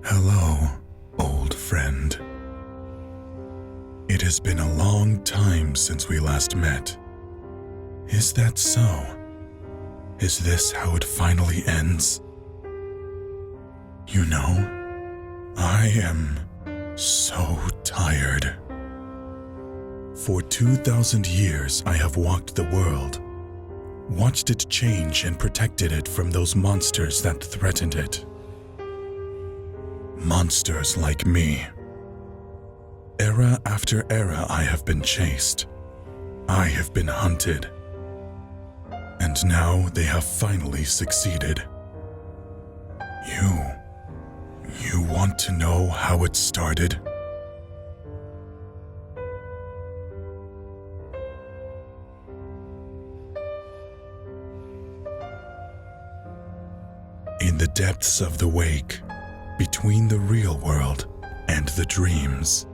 Hello, old friend. It has been a long time since we last met. Is that so? Is this how it finally ends? You know, I am so tired. For 2,000 years, I have walked the world, watched it change and protected it from those monsters that threatened it. Monsters like me. Era after era, I have been chased. I have been hunted. And now they have finally succeeded. You want to know how it started? In the depths of the wake, between the real world and the dreams.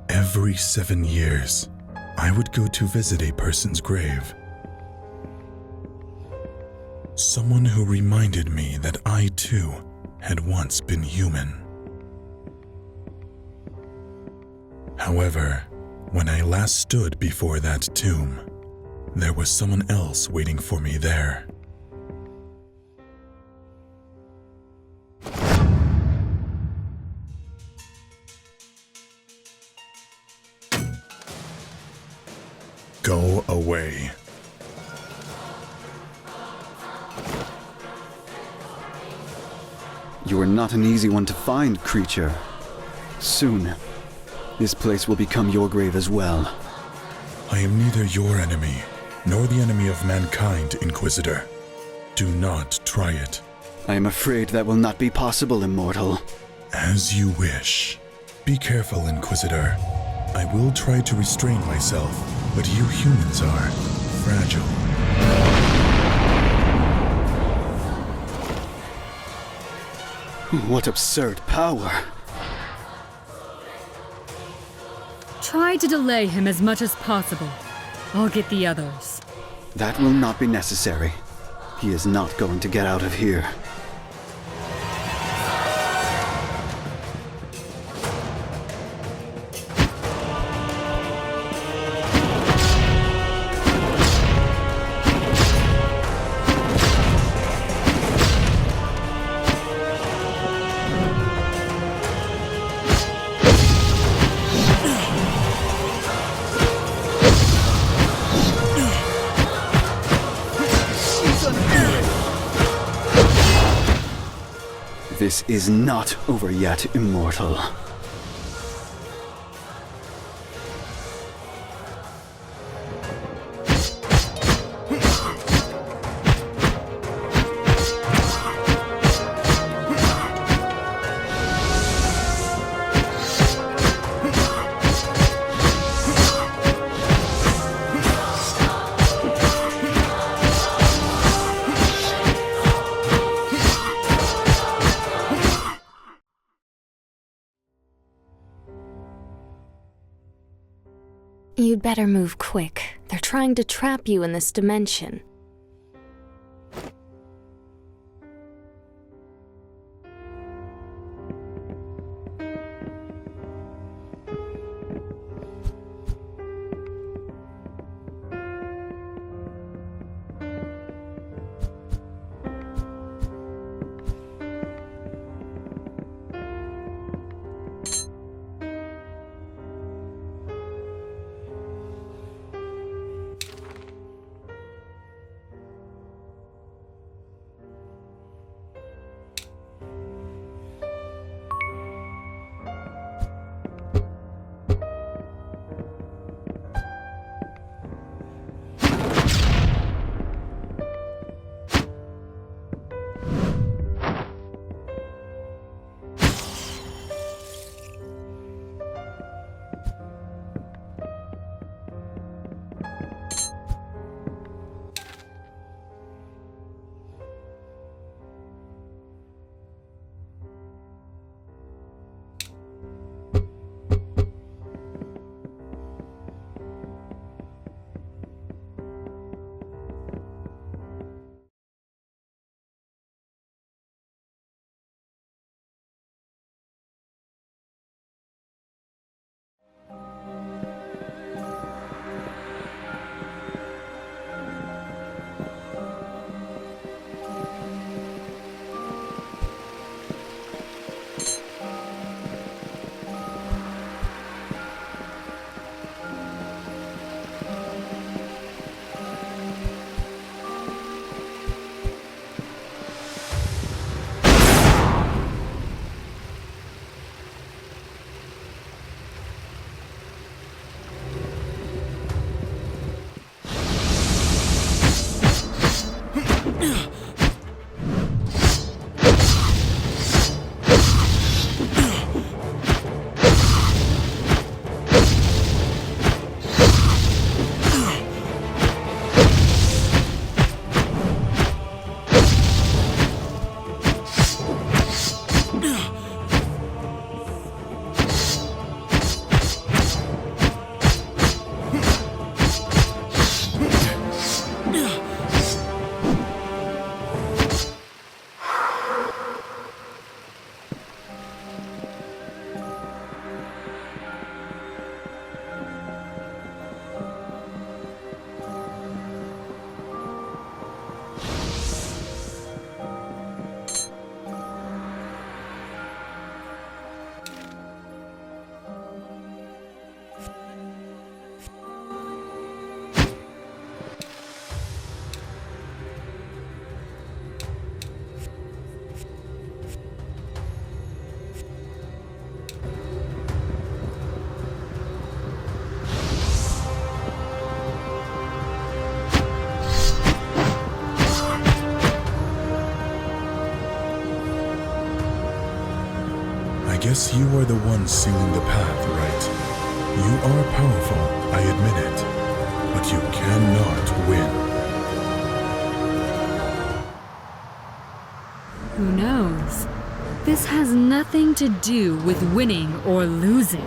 Every 7 years, I would go to visit a person's grave. Someone who reminded me that I too had once been human. However, when I last stood before that tomb, there was someone else waiting for me there. Go away. You are not an easy one to find, creature. Soon, this place will become your grave as well. I am neither your enemy, nor the enemy of mankind, Inquisitor. Do not try it. I am afraid that will not be possible, Immortal. As you wish. Be careful, Inquisitor. I will try to restrain myself, but you humans are fragile. What absurd power! Try to delay him as much as possible. I'll get the others. That will not be necessary. He is not going to get out of here. This is not over yet, Immortal. You'd better move quick. They're trying to trap you in this dimension. I guess you are the one sealing the path, right? You are powerful, I admit it, but you cannot win. Who knows? This has nothing to do with winning or losing.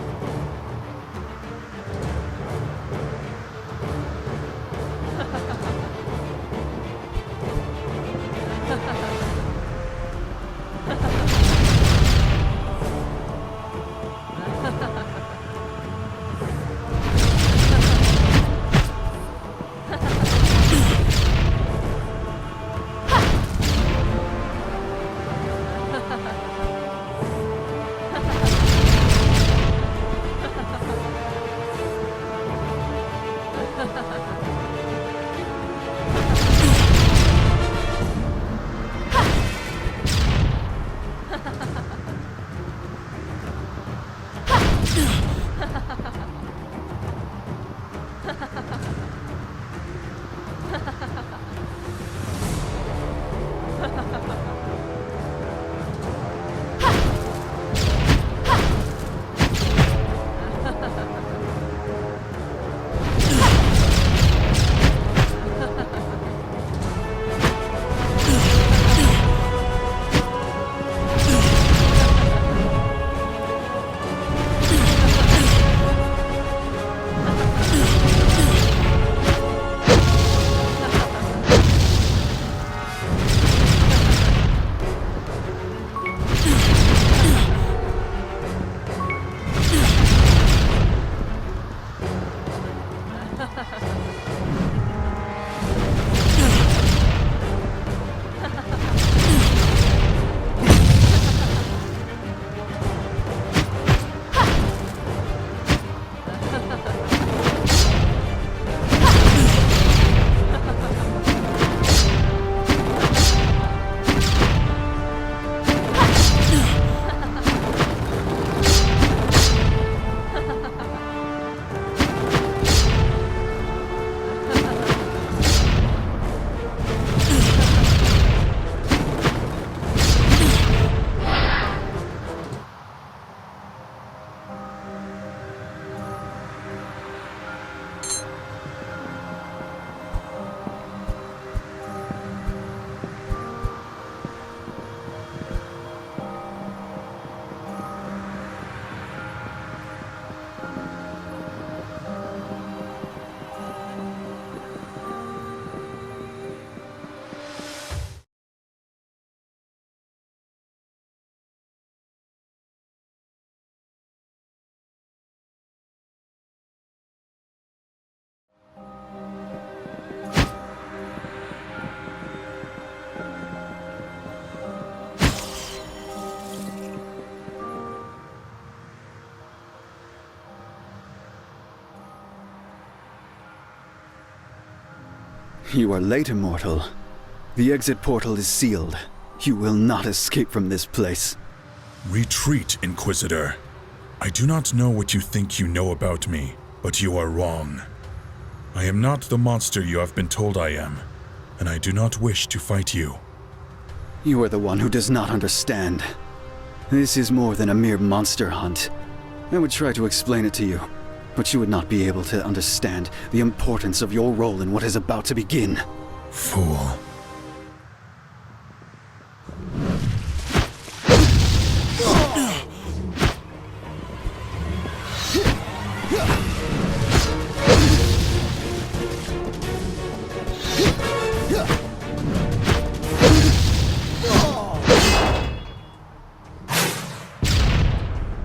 You are late, Immortal. The exit portal is sealed. You will not escape from this place. Retreat, Inquisitor. I do not know what you think you know about me, but you are wrong. I am not the monster you have been told I am, and I do not wish to fight you. You are the one who does not understand. This is more than a mere monster hunt. I would try to explain it to you, but you would not be able to understand the importance of your role in what is about to begin. Fool.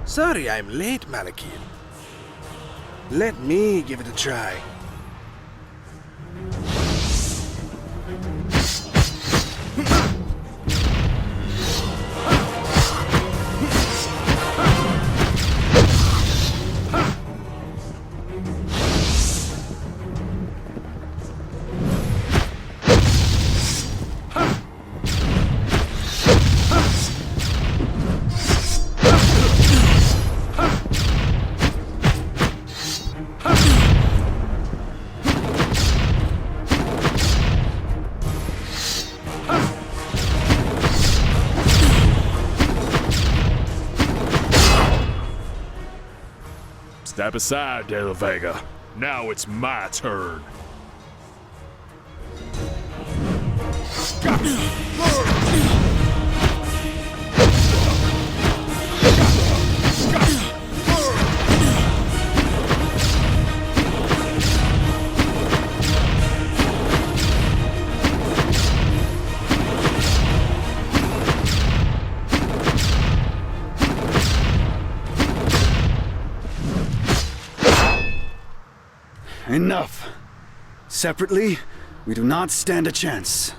Sorry I'm late, Malakil. Let me give it a try. Step aside, De La Vega. Now it's my turn. Enough! Separately, we do not stand a chance.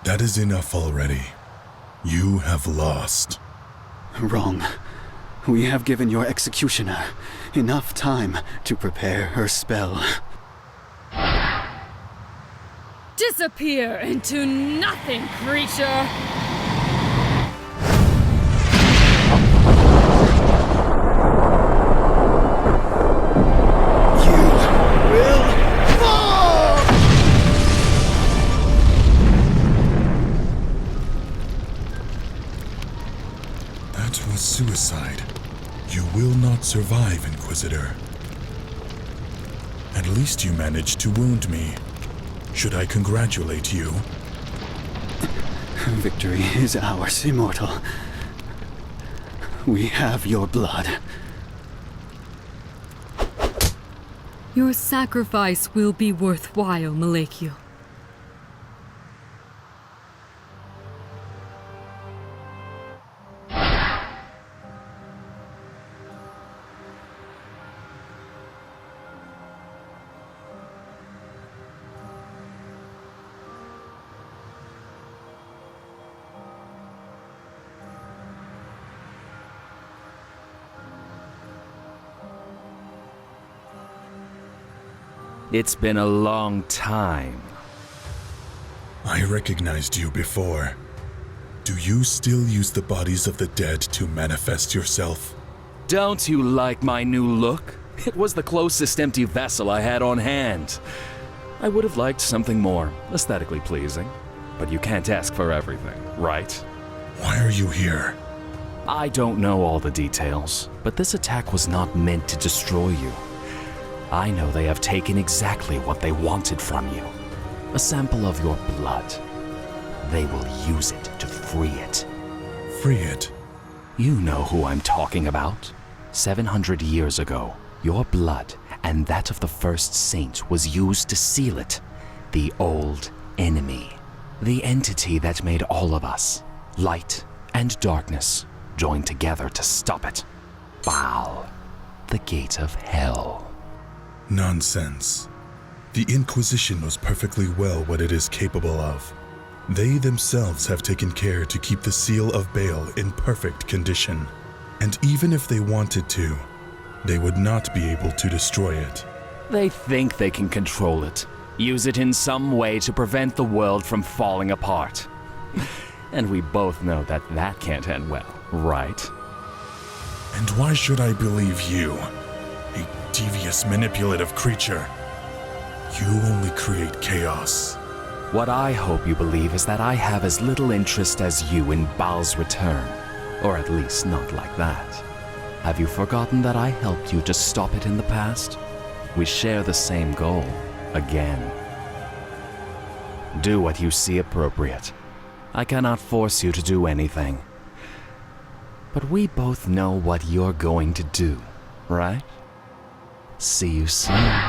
That is enough already. You have lost. Wrong. We have given your executioner enough time to prepare her spell. Disappear into nothing, creature! That was suicide. You will not survive, Inquisitor. At least you managed to wound me. Should I congratulate you? Victory is ours, Immortal. We have your blood. Your sacrifice will be worthwhile, Malakil. It's been a long time. I recognized you before. Do you still use the bodies of the dead to manifest yourself? Don't you like my new look? It was the closest empty vessel I had on hand. I would have liked something more aesthetically pleasing, but you can't ask for everything, right? Why are you here? I don't know all the details, but this attack was not meant to destroy you. I know they have taken exactly what they wanted from you. A sample of your blood. They will use it to free it. Free it. You know who I'm talking about. 700 years ago, your blood and that of the first saint was used to seal it. The old enemy. The entity that made all of us, light and darkness, join together to stop it. Baal, the gate of hell. Nonsense. The Inquisition knows perfectly well what it is capable of. They themselves have taken care to keep the seal of Baal in perfect condition. And even if they wanted to, they would not be able to destroy it. They think they can control it, use it in some way to prevent the world from falling apart. And we both know that that can't end well, right? And why should I believe you? A devious, manipulative creature. You only create chaos. What I hope you believe is that I have as little interest as you in Baal's return. Or at least not like that. Have you forgotten that I helped you to stop it in the past? We share the same goal, again. Do what you see appropriate. I cannot force you to do anything. But we both know what you're going to do, right? See you soon.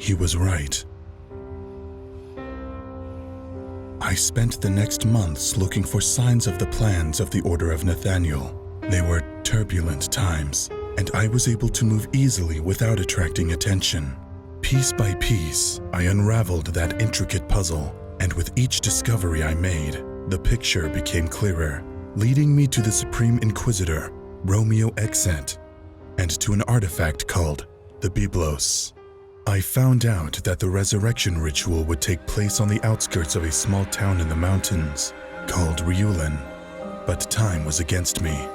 He was right. I spent the next months looking for signs of the plans of the Order of Nathaniel. They were turbulent times, and I was able to move easily without attracting attention. Piece by piece, I unraveled that intricate puzzle, and with each discovery I made, the picture became clearer, leading me to the Supreme Inquisitor, Romeo Exet, and to an artifact called the Byblos. I found out that the resurrection ritual would take place on the outskirts of a small town in the mountains called Riulen, but time was against me.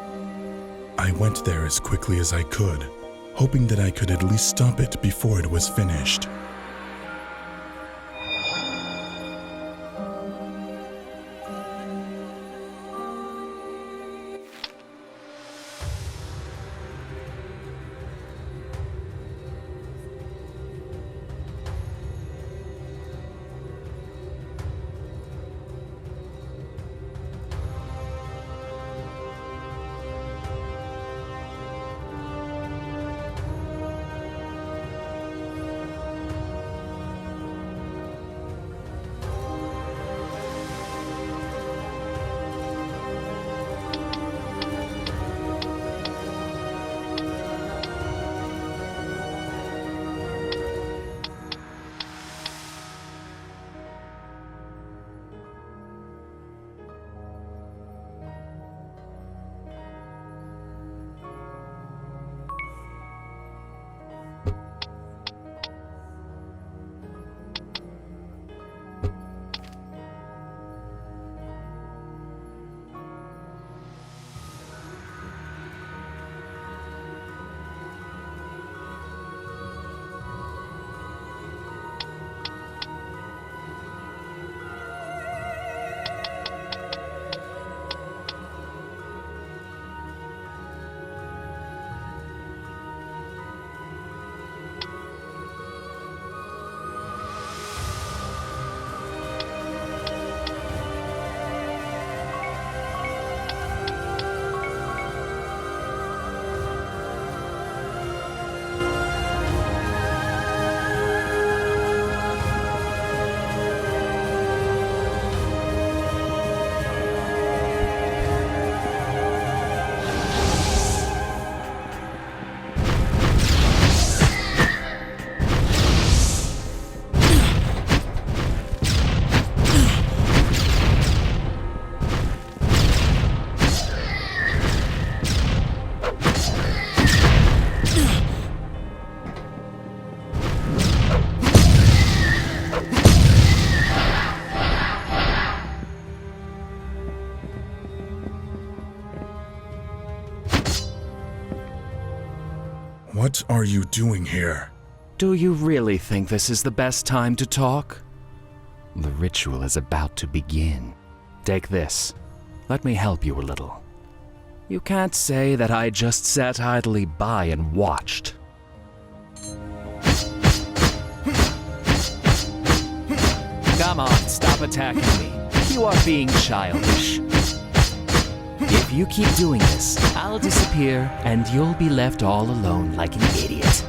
I went there as quickly as I could, hoping that I could at least stop it before it was finished. What are you doing here? Do you really think this is the best time to talk? The ritual is about to begin. Take this. Let me help you a little. You can't say that I just sat idly by and watched. Come on, stop attacking me. You are being childish. If you keep doing this, I'll disappear and you'll be left all alone like an idiot.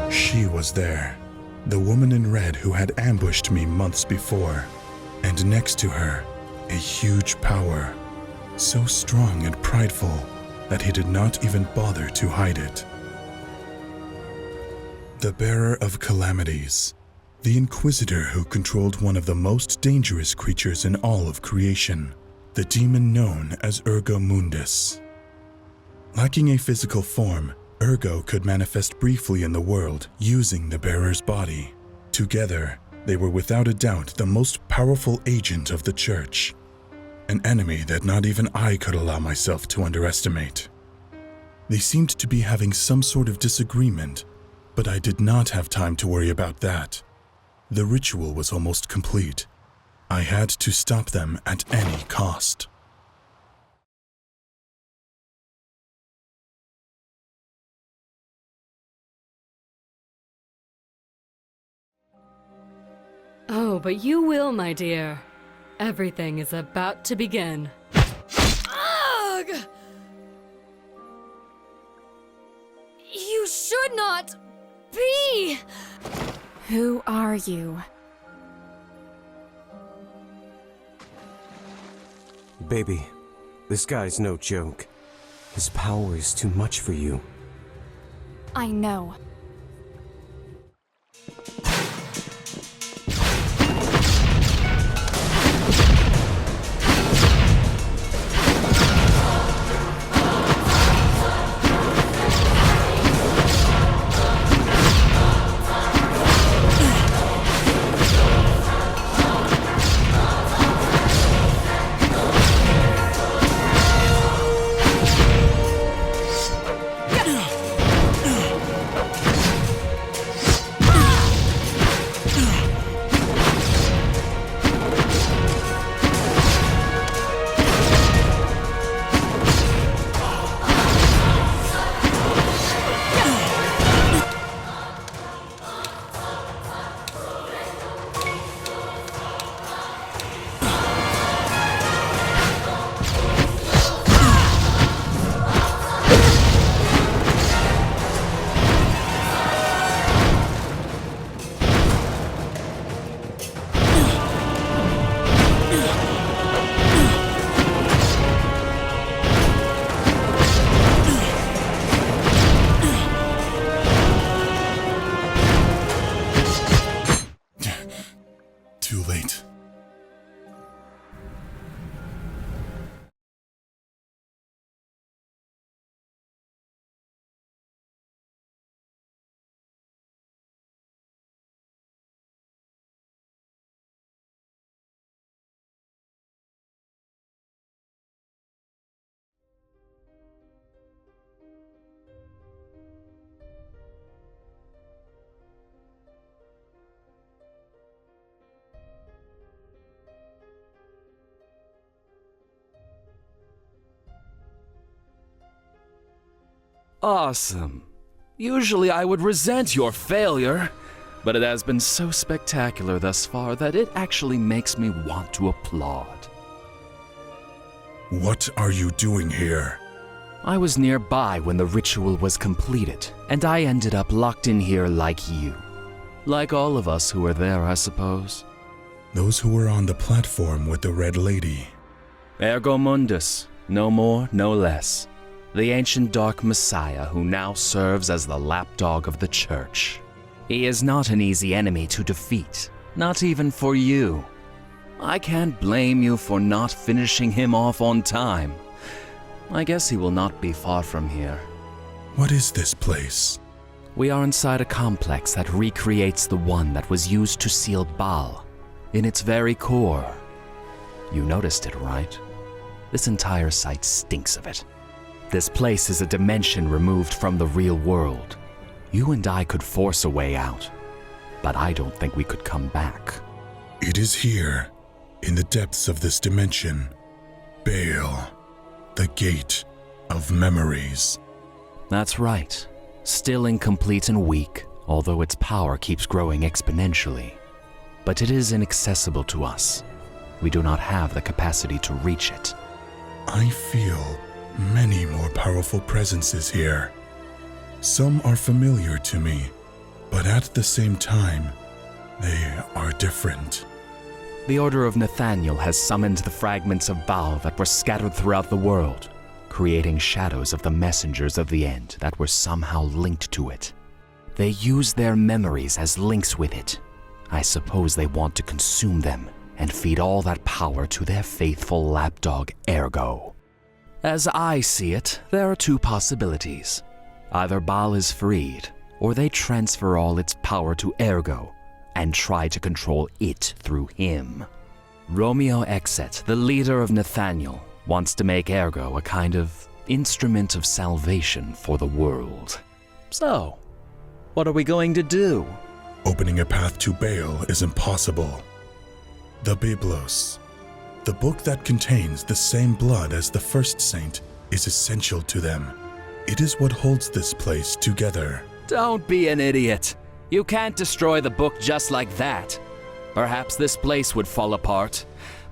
She was there, the woman in red who had ambushed me months before, and next to her, a huge power, so strong and prideful that he did not even bother to hide it. The bearer of calamities, the inquisitor who controlled one of the most dangerous creatures in all of creation, the demon known as Ergo Mundus. Lacking a physical form, Ergo could manifest briefly in the world using the bearer's body. Together, they were without a doubt the most powerful agent of the Church, an enemy that not even I could allow myself to underestimate. They seemed to be having some sort of disagreement, but I did not have time to worry about that. The ritual was almost complete. I had to stop them at any cost. Oh, but you will, my dear. Everything is about to begin. Ugh! You should not be! Who are you? Baby, this guy's no joke. His power is too much for you. I know. Too late. Awesome. Usually I would resent your failure, but it has been so spectacular thus far that it actually makes me want to applaud. What are you doing here? I was nearby when the ritual was completed, and I ended up locked in here like you. Like all of us who were there, I suppose. Those who were on the platform with the Red Lady. Ergo Mundus, no more, no less. The ancient Dark Messiah who now serves as the lapdog of the Church. He is not an easy enemy to defeat, not even for you. I can't blame you for not finishing him off on time. I guess he will not be far from here. What is this place? We are inside a complex that recreates the one that was used to seal Baal, in its very core. You noticed it, right? This entire site stinks of it. This place is a dimension removed from the real world. You and I could force a way out, but I don't think we could come back. It is here, in the depths of this dimension. Baal, the gate of memories. That's right. Still incomplete and weak, although its power keeps growing exponentially. But it is inaccessible to us. We do not have the capacity to reach it. I feel many more powerful presences here. Some are familiar to me, at the same time, they are different. The Order of Nathaniel has summoned the fragments of Baal that were scattered throughout the world, creating shadows of the messengers of the end that were somehow linked to it. They use their memories as links with it. I suppose they want to consume them and feed all that power to their faithful lapdog Ergo. As I see it, there are two possibilities. Either Baal is freed, or they transfer all its power to Ergo and try to control it through him. Romeo Exet, the leader of Nathaniel, wants to make Ergo a kind of instrument of salvation for the world. So, what are we going to do? Opening a path to Baal is impossible. The Biblos, the book that contains the same blood as the first saint, is essential to them. It is what holds this place together. Don't be an idiot. You can't destroy the book just like that. Perhaps this place would fall apart,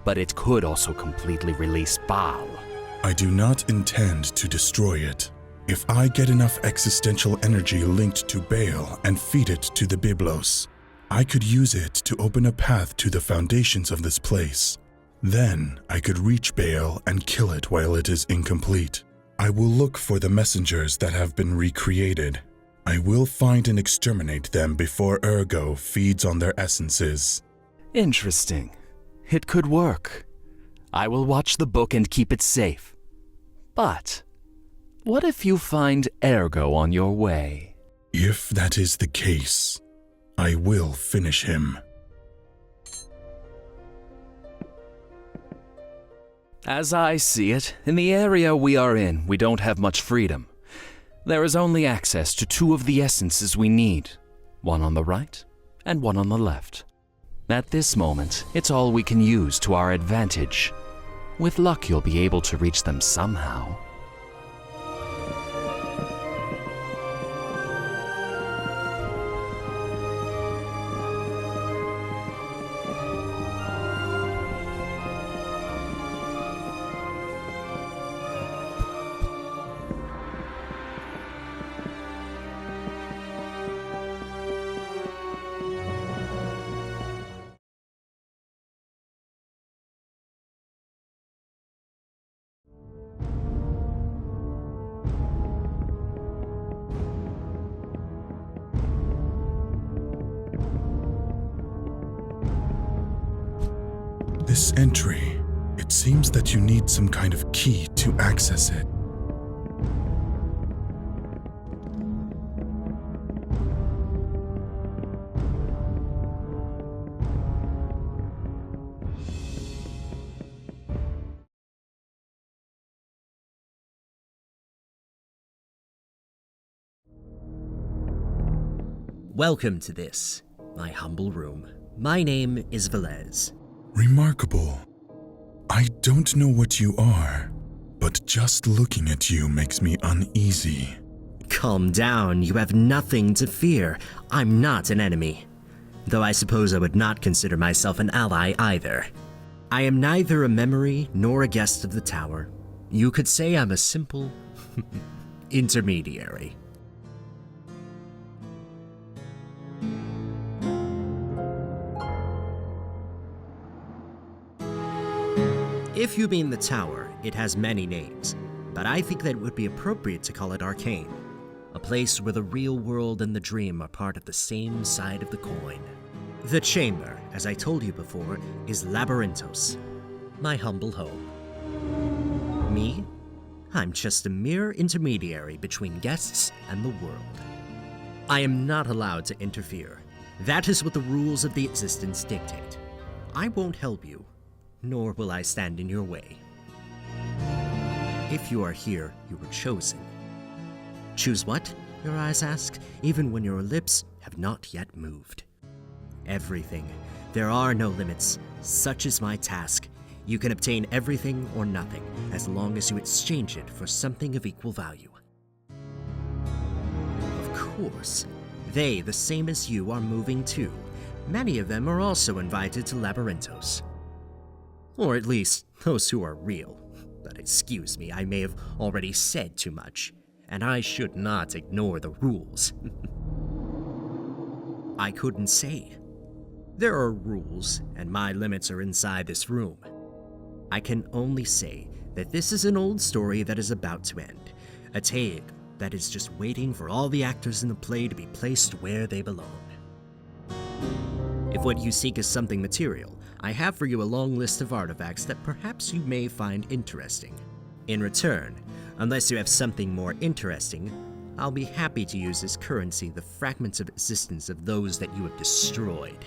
but it could also completely release Baal. I do not intend to destroy it. If I get enough existential energy linked to Baal and feed it to the Biblos, I could use it to open a path to the foundations of this place. Then I could reach Baal and kill it while it is incomplete. I will look for the messengers that have been recreated. I will find and exterminate them before Ergo feeds on their essences. Interesting. It could work. I will watch the book and keep it safe. But what if you find Ergo on your way? If that is the case, I will finish him. As I see it, in the area we are in, we don't have much freedom. There is only access to two of the essences we need, one on the right and one on the left. At this moment, it's all we can use to our advantage. With luck, you'll be able to reach them somehow. This entry, it seems that you need some kind of key to access it. Welcome to this, my humble room. My name is Velez. Remarkable. I don't know what you are, but just looking at you makes me uneasy. Calm down, you have nothing to fear. I'm not an enemy. Though I suppose I would not consider myself an ally either. I am neither a memory nor a guest of the tower. You could say I'm a simple intermediary. If you mean the tower, it has many names, but I think that it would be appropriate to call it Arcane, a place where the real world and the dream are part of the same side of the coin. The chamber, as I told you before, is Labyrinthos, my humble home. Me? I'm just a mere intermediary between guests and the world. I am not allowed to interfere. That is what the rules of the existence dictate. I won't help you, nor will I stand in your way. If you are here, you were chosen. Choose what? Your eyes ask, even when your lips have not yet moved. Everything. There are no limits. Such is my task. You can obtain everything or nothing, as long as you exchange it for something of equal value. Of course, they, the same as you, are moving too. Many of them are also invited to Labyrinthos. Or at least, those who are real. But excuse me, I may have already said too much, and I should not ignore the rules. I couldn't say. There are rules, and my limits are inside this room. I can only say that this is an old story that is about to end, a tale that is just waiting for all the actors in the play to be placed where they belong. If what you seek is something material, I have for you a long list of artifacts that perhaps you may find interesting. In return, unless you have something more interesting, I'll be happy to use as currency the fragments of existence of those that you have destroyed.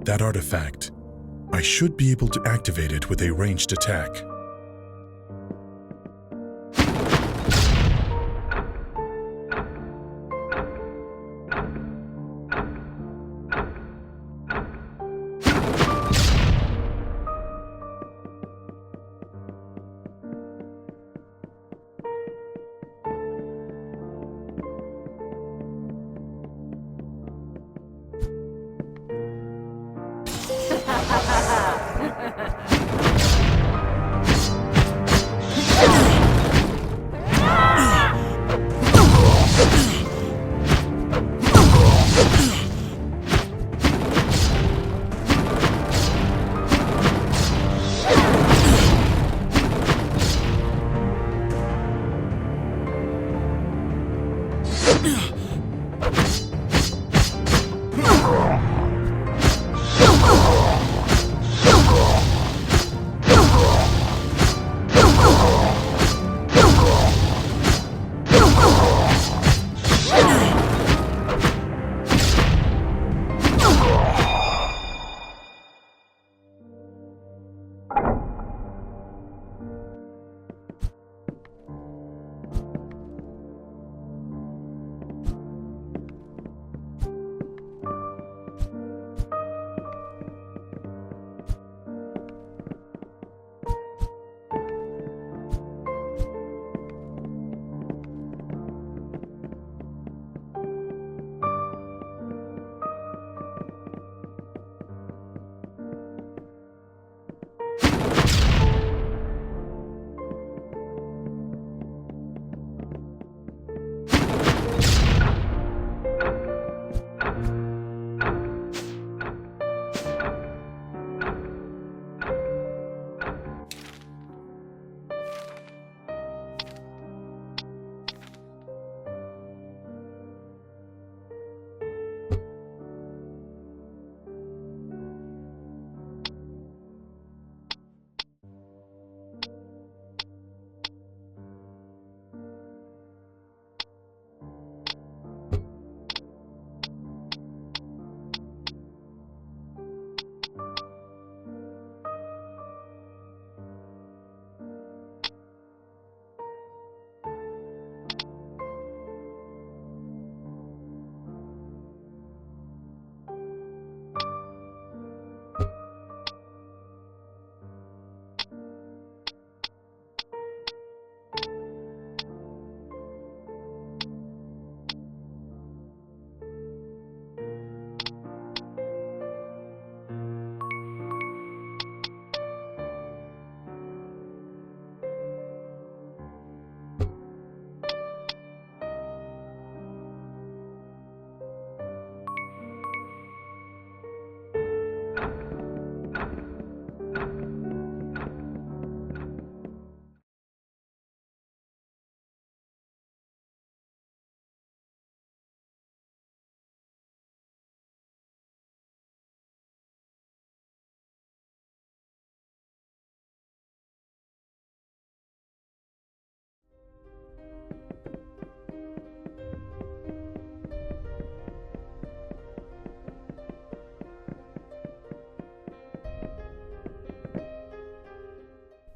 That artifact. I should be able to activate it with a ranged attack.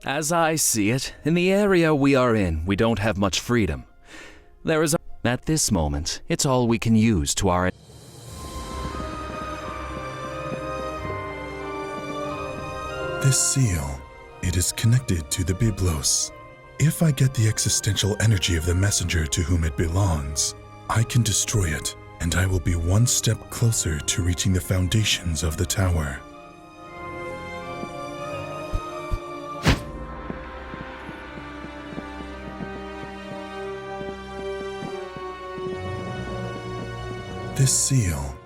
As I see it, in the area we are in, we don't have much freedom. There is at this moment, it's all we can use to our... This seal, it is connected to the Byblos. If I get the existential energy of the messenger to whom it belongs, I can destroy it, and I will be one step closer to reaching the foundations of the tower. This seal.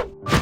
Huh?